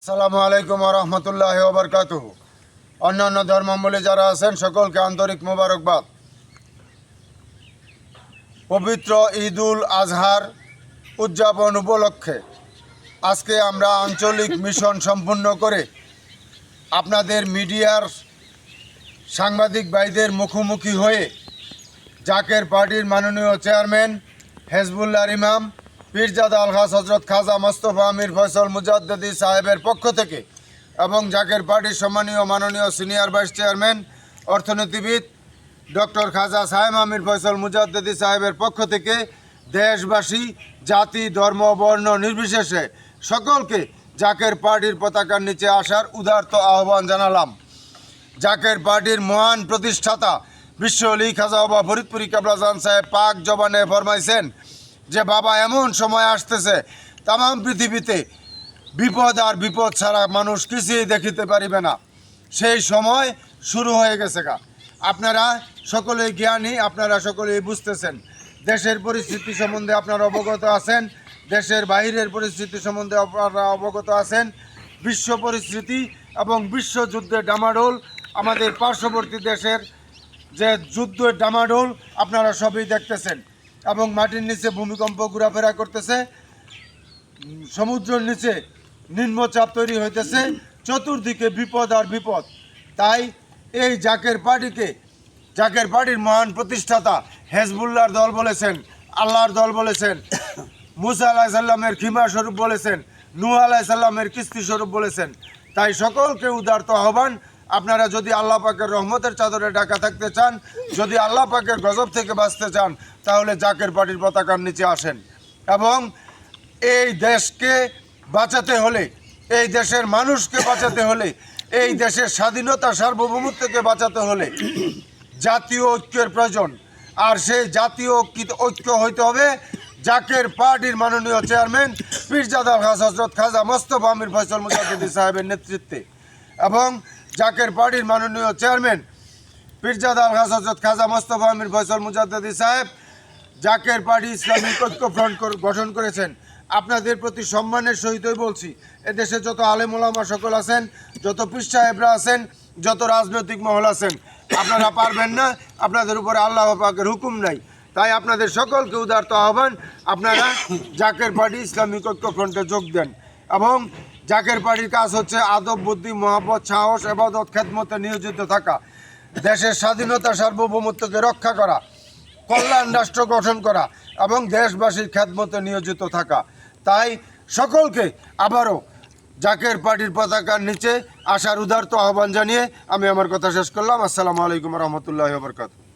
আসসালামু আলাইকুম রহমতুল্লাহি ওয়া বারাকাতুহু। অন্যান্য ধর্মাবলম্বী যারা আছেন সকলকে আন্তরিক মোবারকবাদ। পবিত্র ঈদুল আজহার উদযাপন উপলক্ষে আজকে আমরা আঞ্চলিক মিশন সম্পূর্ণ করে আপনাদের মিডিয়ার সাংবাদিক ভাইদের মুখোমুখি হয়ে জাকের পার্টির মাননীয় চেয়ারম্যান হেজবুল্লাহর ইমাম পীরজাদা আলহাজ হজরত খাজা মোস্তফা আমির ফয়সল মুজাদ্দেদি সাহেবের পক্ষ থেকে এবং জাকের পার্টির সম্মানীয় মাননীয় সিনিয়র ভাইস চেয়ারম্যান অর্থনীতিবিদ ডক্টর খাজা সাহেব আমির ফয়সল মুজাদ্দেদি সাহেবের পক্ষ থেকে দেশবাসী জাতি ধর্ম বর্ণ নির্বিশেষে সকলকে জাকের পার্টির পতাকার নিচে আসার উদারত আহ্বান জানালাম। জাকের পার্টির মহান প্রতিষ্ঠাতা বিশ্ব অলি খাজা বাবা ফরিদপুরি কাবলাজান সাহেব পাক জবানে ফরমাইছেন যে বাবা এমন সময় আসতেছে তামাম পৃথিবীতে বিপদ আর বিপদ ছাড়া মানুষ কিছুই দেখিতে পারিবে না, সেই সময় শুরু হয়ে গেছে। আপনারা সকলেই জ্ঞানী, আপনারা সকলেই বুঝতেছেন, দেশের পরিস্থিতি সম্বন্ধে আপনারা অবগত আছেন, দেশের বাইরের পরিস্থিতি সম্বন্ধে আপনারা অবগত আছেন। বিশ্ব পরিস্থিতি এবং বিশ্বযুদ্ধের ডামাডোল, আমাদের পার্শ্ববর্তী দেশের যে যুদ্ধের ডামাডোল আপনারা সবই দেখতেছেন এবং মাটির নিচে ভূমিকম্প ঘোরাফেরা করতেছে, সমুদ্রের নিচে নিম্নচাপ তৈরি হইতেছে, চতুর্দিকে বিপদ আর বিপদ। তাই এই জাকের পার্টির মহান প্রতিষ্ঠাতা হেজবুল্লাহর দল বলেছেন, আল্লাহর দল বলেছেন, মুসা আলাইহিস সালামের খিমা স্বরূপ বলেছেন, নূহ আলাইহিস সালামের কিস্তি স্বরূপ বলেছেন। তাই সকলকে উদারত আহ্বান, আপনারা যদি আল্লাহ পাকের রহমতের চাদরে ঢাকা থাকতে চান, যদি আল্লাহ পাকের গজব থেকে বাঁচতে চান, তাহলে জাকের পার্টির পতাকার নিচে আসেন। এবং এই দেশকে বাঁচাতে হলে, এই দেশের মানুষকে বাঁচাতে হলে, এই দেশের স্বাধীনতা সার্বভৌমত্বকে বাঁচাতে হলে জাতীয় ঐক্যের প্রয়োজন। আর সেই জাতীয় ঐক্য হইতে হবে জাকের পার্টির মাননীয় চেয়ারম্যান পীরজাদা আলহাজ হজরত খাজা মোস্তফা আমির ফয়সল মুজাদ্দেদি সাহেবের নেতৃত্বে এবং জাকের পার্টির মাননীয় চেয়ারম্যান পীরজাদা আলহাজ হজরত খাজা মোস্তফা আমির ফয়সল মুজাদ্দেদি সাহেব জাকের পার্টি ইসলামিক ঐক্য ফ্রন্ট গঠন করেছেন। আপনাদের প্রতি সম্মানের সহিতই বলছি, এদেশে যত আলেম ওলামা সকল আছেন, যত পীর সাহেবরা আছেন, যত রাজনৈতিক মহল আছেন, আপনারা পারবেন না, আপনাদের উপরে আল্লাহ পাকের হুকুম নাই। তাই আপনাদের সকলকে উদারত আহ্বান, আপনারা জাকের পার্টি ইসলামিক ঐক্য ফ্রন্টে যোগ দেন। এবং জাকের পার্টির কাজ হচ্ছে আদব, বুদ্ধি, মহব্বত, সাহস, ইবাদত, খেদমতে নিয়োজিত থাকা, দেশের স্বাধীনতা সার্বভৌমত্বকে রক্ষা করা, কল্যাণ রাষ্ট্র গঠন করা এবং দেশবাসীর খেদমতে নিয়োজিত থাকা। তাই সকলকে আবারও জাকের পার্টির পতাকার নিচে আসার উদারত আহ্বান জানিয়ে আমি আমার কথা শেষ করলাম। আসসালামু আলাইকুম রহমতুল্লাহি ওয়া বারাকাতুহু।